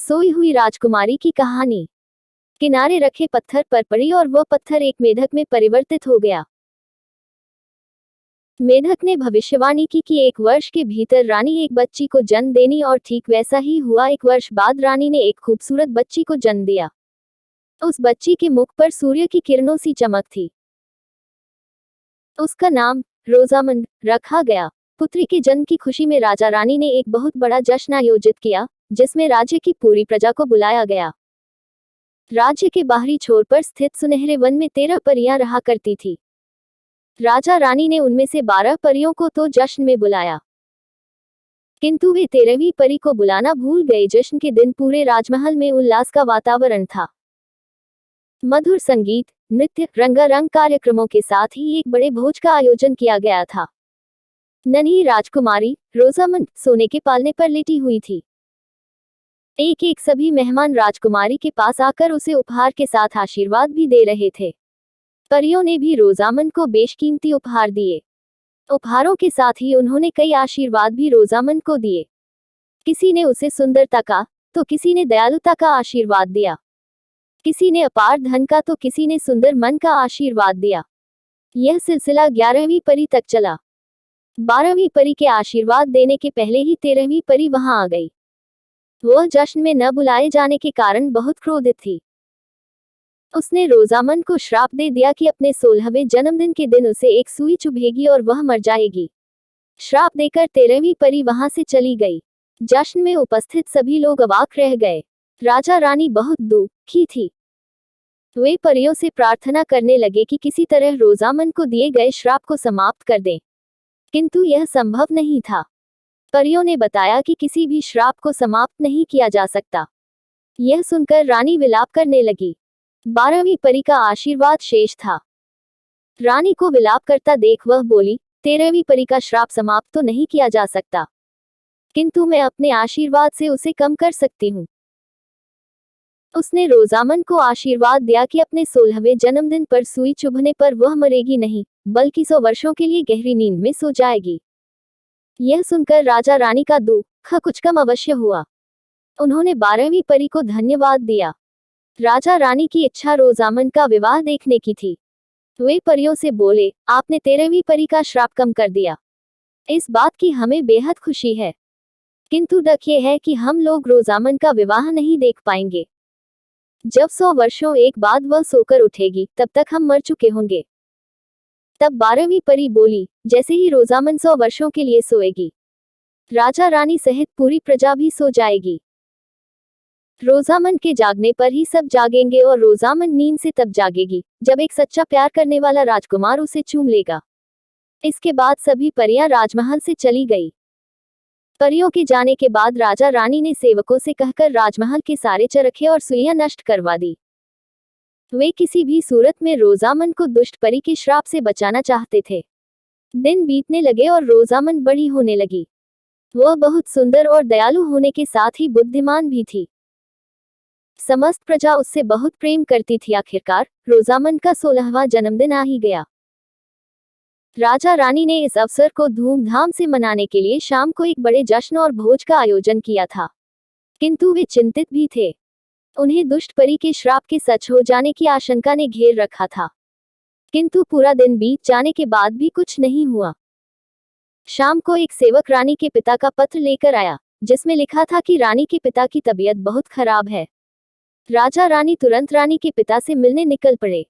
सोई हुई राजकुमारी की कहानी। किनारे रखे पत्थर पर पड़ी और वह पत्थर एक मेढक में परिवर्तित हो गया। मेढक ने भविष्यवाणी की कि 1 वर्ष के भीतर रानी एक बच्ची को जन्म देनी, और ठीक वैसा ही हुआ। 1 वर्ष बाद रानी ने एक खूबसूरत बच्ची को जन्म दिया। उस बच्ची के मुख पर सूर्य की किरणों सी चमक थी। उसका नाम रोजामंड रखा गया। पुत्री के जन्म की खुशी में राजा रानी ने एक बहुत बड़ा जश्न आयोजित किया, जिसमें राज्य की पूरी प्रजा को बुलाया गया। राज्य के बाहरी छोर पर स्थित सुनहरे वन में 13 परियां रहा करती थी। राजा रानी ने उनमें से 12 परियों को तो जश्न में बुलाया, किंतु वे 13वीं परी को बुलाना भूल गए। जश्न के दिन पूरे राजमहल में उल्लास का वातावरण था। मधुर संगीत, नृत्य, रंगारंग कार्यक्रमों के साथ ही एक बड़े भोज का आयोजन किया गया था। नन्ही राजकुमारी रोजामंड सोने के पालने पर लेटी हुई थी। एक एक सभी मेहमान राजकुमारी के पास आकर उसे उपहार के साथ आशीर्वाद भी दे रहे थे। परियों ने भी रोजामंड को बेशकीमती उपहार दिए। उपहारों के साथ ही उन्होंने कई आशीर्वाद भी रोजामंड को दिए। किसी ने उसे सुंदरता का, तो किसी ने दयालुता का आशीर्वाद दिया। किसी ने अपार धन का, तो किसी ने सुंदर मन का आशीर्वाद दिया। यह सिलसिला 11वीं परी तक चला। 12वीं परी के आशीर्वाद देने के पहले ही 13वीं परी वहां आ गई। वह जश्न में न बुलाए जाने के कारण बहुत क्रोधित थी। उसने रोजामंड को श्राप दे दिया कि अपने 16वें जन्मदिन के दिन उसे एक सुई चुभेगी और वह मर जाएगी। श्राप देकर 13वीं परी वहां से चली गई। जश्न में उपस्थित सभी लोग अवाक रह गए। राजा रानी बहुत दुखी थी। वे परियों से प्रार्थना करने लगे कि किसी तरह रोजामंड को दिए गए श्राप को समाप्त कर दें, किंतु यह संभव नहीं था। परियों ने बताया कि किसी भी श्राप को समाप्त नहीं किया जा सकता। यह सुनकर रानी विलाप करने लगी। 12वीं परी का आशीर्वाद शेष था। रानी को विलाप करता देख वह बोली, 13वीं परी का श्राप समाप्त तो नहीं किया जा सकता, किंतु मैं अपने आशीर्वाद से उसे कम कर सकती हूँ। उसने रोजामंड को आशीर्वाद दिया कि अपने 16वें जन्मदिन पर सुई चुभने पर वह मरेगी नहीं, बल्कि 100 वर्षों के लिए गहरी नींद में सो जाएगी। यह सुनकर राजा रानी का दुख कुछ कम अवश्य हुआ। उन्होंने 12वीं परी को धन्यवाद दिया। राजा रानी की इच्छा रोजामंड का विवाह देखने की थी। वे परियों से बोले, आपने 13वीं परी का श्राप कम कर दिया। इस बात की हमें बेहद खुशी है, किंतु दुख ये है कि हम लोग रोजामंड का विवाह नहीं देख पाएंगे। जब 100 वर्षों एक बाद वह सोकर उठेगी, तब तक हम मर चुके होंगे। तब 12वीं परी बोली, जैसे ही रोजामंड 100 वर्षों के लिए सोएगी, राजा रानी सहित पूरी प्रजा भी सो जाएगी। रोजामंड के जागने पर ही सब जागेंगे, और रोजामंड नींद से तब जागेगी जब एक सच्चा प्यार करने वाला राजकुमार उसे चूम लेगा। इसके बाद सभी परियां राजमहल से चली गई। परियों के जाने के बाद राजा रानी ने सेवकों से कहकर राजमहल के सारे चरखे और सुइयां नष्ट करवा दी। वे किसी भी सूरत में रोजामंड को दुष्ट परी के श्राप से बचाना चाहते थे। दिन बीतने लगे और रोजामंड बड़ी होने लगी। वह बहुत सुंदर और दयालु होने के साथ ही बुद्धिमान भी थी। समस्त प्रजा उससे बहुत प्रेम करती थी। आखिरकार रोजामंड का 16वां जन्मदिन आ ही गया। राजा रानी ने इस अवसर को धूमधाम से मनाने के लिए शाम को एक बड़े जश्न और भोज का आयोजन किया था, किंतु वे चिंतित भी थे। उन्हें दुष्ट परी के श्राप के सच हो जाने की आशंका ने घेर रखा था, किंतु पूरा दिन बीत जाने के बाद भी कुछ नहीं हुआ। शाम को एक सेवक रानी के पिता का पत्र लेकर आया, जिसमें लिखा था कि रानी के पिता की तबीयत बहुत खराब है। राजा रानी तुरंत रानी के पिता से मिलने निकल पड़े।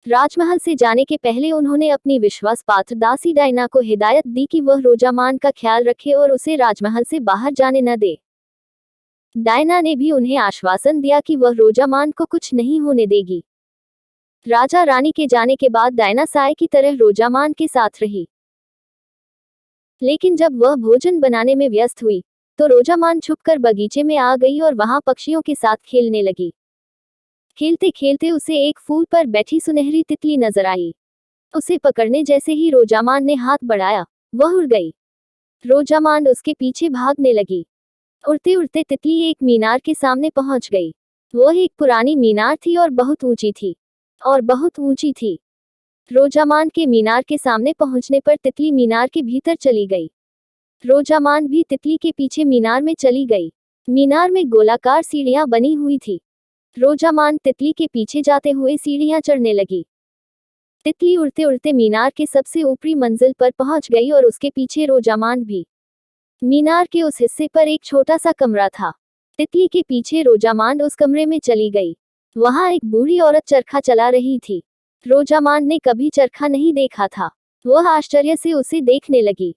राजमहल से जाने के पहले उन्होंने अपनी विश्वास पात्र दासी डायना को हिदायत दी कि वह रोजामंड का ख्याल रखे और उसे राजमहल से बाहर जाने न दे। डायना ने भी उन्हें आश्वासन दिया कि वह रोजामंड को कुछ नहीं होने देगी। राजा रानी के जाने के बाद डायना साय की तरह रोजामंड के साथ रही। लेकिन जब वह भोजन बनाने में व्यस्त हुई, तो रोजामंड छुपकर बगीचे में आ गई और वहां पक्षियों के साथ खेलने लगी। खेलते खेलते उसे एक फूल पर बैठी सुनहरी तितली नजर आई। उसे पकड़ने जैसे ही रोजामंड ने हाथ बढ़ाया, वह उड़ गई। रोजामंड उसके पीछे भागने लगी। उड़ते उड़ते तितली एक मीनार के सामने पहुंच गई। वह एक पुरानी मीनार थी और बहुत ऊंची थी। रोजामंड के मीनार के सामने पहुंचने पर तितली मीनार के भीतर चली गई। रोजामंड भी तितली के पीछे मीनार में चली गई। मीनार में गोलाकार सीढ़ियां बनी हुई थी। रोजामान तितली के पीछे जाते हुए सीढ़ियां चढ़ने लगी। तितली उड़ते उड़ते मीनार के सबसे ऊपरी मंजिल पर पहुंच गई और उसके पीछे रोजामान भी। मीनार के उस हिस्से पर एक छोटा सा कमरा था। तितली के पीछे रोजामान उस कमरे में चली गई। वहां एक बूढ़ी औरत चरखा चला रही थी। रोजामान ने कभी चरखा नहीं देखा था। वह आश्चर्य से उसे देखने लगी।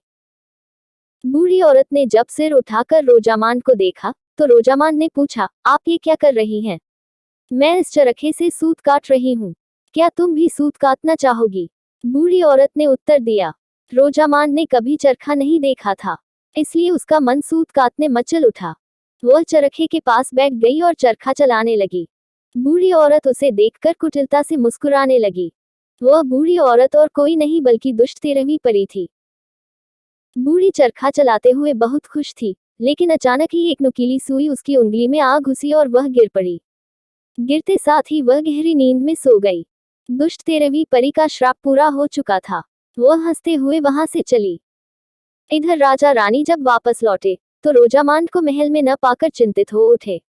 बूढ़ी औरत ने जब सिर उठाकर रोजामान को देखा तो रोजामान ने पूछा, आप ये क्या कर रही हैं? मैं इस चरखे से सूत काट रही हूँ। क्या तुम भी सूत काटना चाहोगी? बूढ़ी औरत ने उत्तर दिया। रोजामान ने कभी चरखा नहीं देखा था, इसलिए उसका मन सूत काटने मचल उठा। वह चरखे के पास बैठ गई और चरखा चलाने लगी। बूढ़ी औरत उसे देखकर कुटिलता से मुस्कुराने लगी। वह बूढ़ी औरत और कोई नहीं बल्कि दुष्ट 13वीं परी थी। बूढ़ी चरखा चलाते हुए बहुत खुश थी, लेकिन अचानक ही एक नुकीली सुई उसकी उंगली में आ घुसी और वह गिर पड़ी। गिरते साथ ही वह गहरी नींद में सो गई। दुष्ट 13वीं परी का श्राप पूरा हो चुका था। वह हंसते हुए वहां से चली। इधर राजा रानी जब वापस लौटे तो रोजामान को महल में न पाकर चिंतित हो उठे।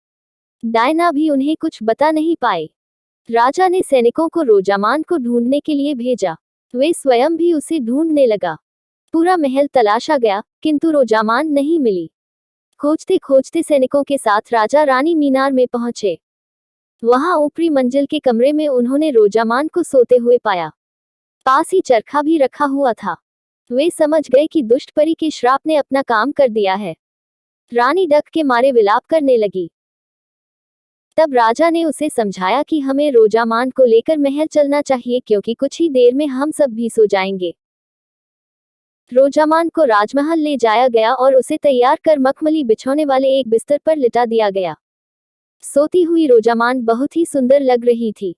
डायना भी उन्हें कुछ बता नहीं पाए। राजा ने सैनिकों को रोजामान को ढूंढने के लिए भेजा। वे स्वयं भी उसे ढूंढने लगा। पूरा महल तलाशा गया, किंतु रोजामान नहीं मिली। खोजते खोजते सैनिकों के साथ राजा रानी मीनार में पहुंचे। वहां ऊपरी मंजिल के कमरे में उन्होंने रोजामान को सोते हुए पाया। पास ही चरखा भी रखा हुआ था। वे समझ गए कि दुष्ट परी के श्राप ने अपना काम कर दिया है। रानी डक के मारे विलाप करने लगी। तब राजा ने उसे समझाया कि हमें रोजामान को लेकर महल चलना चाहिए, क्योंकि कुछ ही देर में हम सब भी सो जाएंगे। रोजामान को राजमहल ले जाया गया और उसे तैयार कर मखमली बिछौने वाले एक बिस्तर पर लिटा दिया गया। सोती हुई रोजामान बहुत ही सुंदर लग रही थी।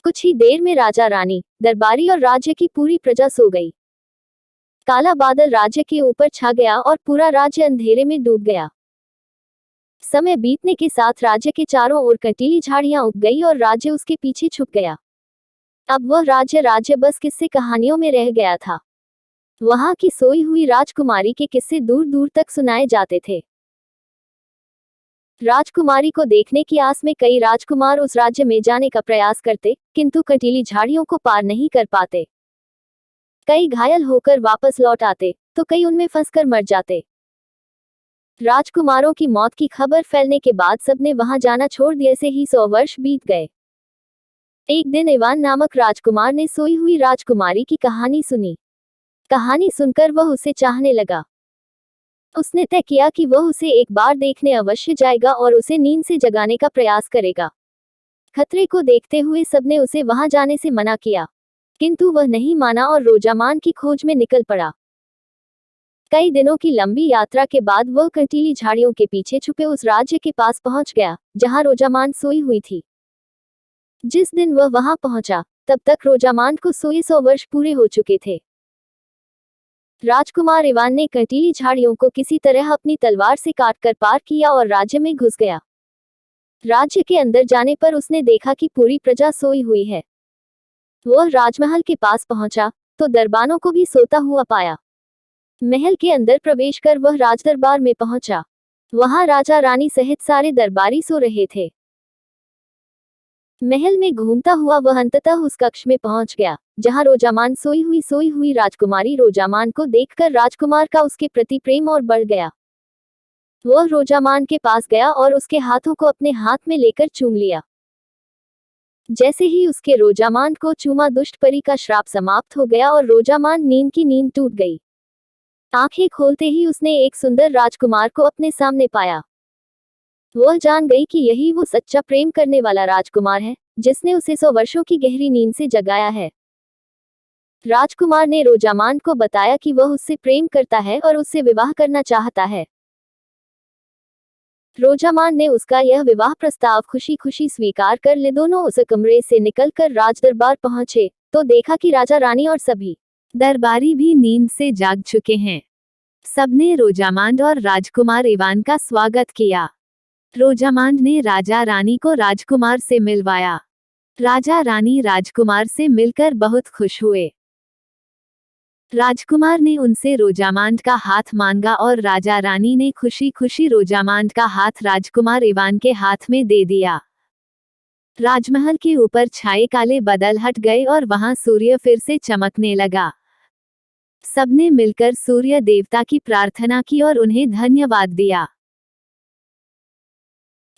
कुछ ही देर में राजा रानी, दरबारी और राज्य की पूरी प्रजा सो गई। काला बादल राज्य के ऊपर छा गया और पूरा राज्य अंधेरे में डूब गया। समय बीतने के साथ राज्य के चारों ओर कंटीली झाड़ियां उग गई और राज्य उसके पीछे छुप गया। अब वह राज्य बस किस्से कहानियों में रह गया था। वहां की सोई हुई राजकुमारी के किस्से दूर दूर तक सुनाए जाते थे। राजकुमारी को देखने की आस में कई राजकुमार उस राज्य में जाने का प्रयास करते, किंतु कंटीली झाड़ियों को पार नहीं कर पाते। कई घायल होकर वापस लौट आते, तो कई उनमें फंसकर मर जाते। राजकुमारों की मौत की खबर फैलने के बाद सबने वहां जाना छोड़ दिए से ही 100 वर्ष बीत गए। एक दिन इवान नामक राजकुमार ने सोई हुई राजकुमारी की कहानी सुनी। कहानी सुनकर वह उसे चाहने लगा। उसने तय किया कि वह उसे एक बार देखने अवश्य जाएगा और उसे नींद से जगाने का प्रयास करेगा। खतरे को देखते हुए सबने उसे वहां जाने से मना किया, किंतु वह नहीं माना और रोजामान की खोज में निकल पड़ा। कई दिनों की लंबी यात्रा के बाद वह कंटीली झाड़ियों के पीछे छुपे उस राज्य के पास पहुंच गया, जहां रोजामान सोई हुई थी। जिस दिन वह वहां पहुंचा, तब तक रोजामान को सोए 100 वर्ष पूरे हो चुके थे। राजकुमार इवान ने कंटीली झाड़ियों को किसी तरह अपनी तलवार से काटकर पार किया और राज्य में घुस गया। राज्य के अंदर जाने पर उसने देखा कि पूरी प्रजा सोई हुई है। वह राजमहल के पास पहुंचा तो दरबानों को भी सोता हुआ पाया। महल के अंदर प्रवेश कर वह राजदरबार में पहुंचा। वहां राजा रानी सहित सारे दरबारी सो रहे थे। महल में घूमता हुआ वह अंततः उस कक्ष में पहुंच गया, जहां रोजामान सोई हुई राजकुमारी रोजामान को देखकर राजकुमार का उसके प्रति प्रेम और बढ़ गया। वह रोजामान के पास गया और उसके हाथों को अपने हाथ में लेकर चूम लिया। जैसे ही उसके रोजामान को चूमा, दुष्ट परी का श्राप समाप्त हो गया और रोजामान नींद की नींद टूट गई। आंखें खोलते ही उसने एक सुंदर राजकुमार को अपने सामने पाया। वह जान गई कि यही वो सच्चा प्रेम करने वाला राजकुमार है, जिसने उसे 100 वर्षों की गहरी नींद से जगाया है। राजकुमार ने रोजामान को बताया कि वह उससे प्रेम करता है और उससे विवाह करना चाहता है। रोजामान ने उसका यह विवाह प्रस्ताव खुशी खुशी स्वीकार कर ले दोनों उस कमरे से निकलकर राजदरबार पहुंचे, तो देखा कि राजा रानी और सभी दरबारी भी नींद से जाग चुके हैं। सबने रोजामान और राजकुमार इवान का स्वागत किया। रोजामान ने राजा रानी को राजकुमार से मिलवाया। राजा रानी राजकुमार से मिलकर बहुत खुश हुए। राजकुमार ने उनसे रोजामांड का हाथ मांगा और राजा रानी ने खुशी खुशी रोजामांड का हाथ राजकुमार इवान के हाथ में दे दिया। राजमहल के ऊपर छाए काले बादल हट गए और वहां सूर्य फिर से चमकने लगा। सबने मिलकर सूर्य देवता की प्रार्थना की और उन्हें धन्यवाद दिया।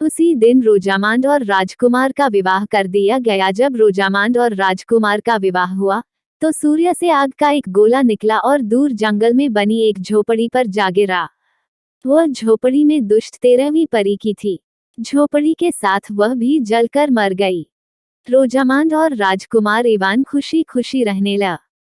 उसी दिन रोजामांड और राजकुमार का विवाह कर दिया गया। जब रोजामांड और राजकुमार का विवाह हुआ तो सूर्य से आग का एक गोला निकला और दूर जंगल में बनी एक झोपड़ी पर जा गिरा। वह झोपड़ी में दुष्ट 13वीं परी की थी। झोपड़ी के साथ वह भी जलकर मर गई। रोजामांड और राजकुमार इवान खुशी खुशी रहने लगा।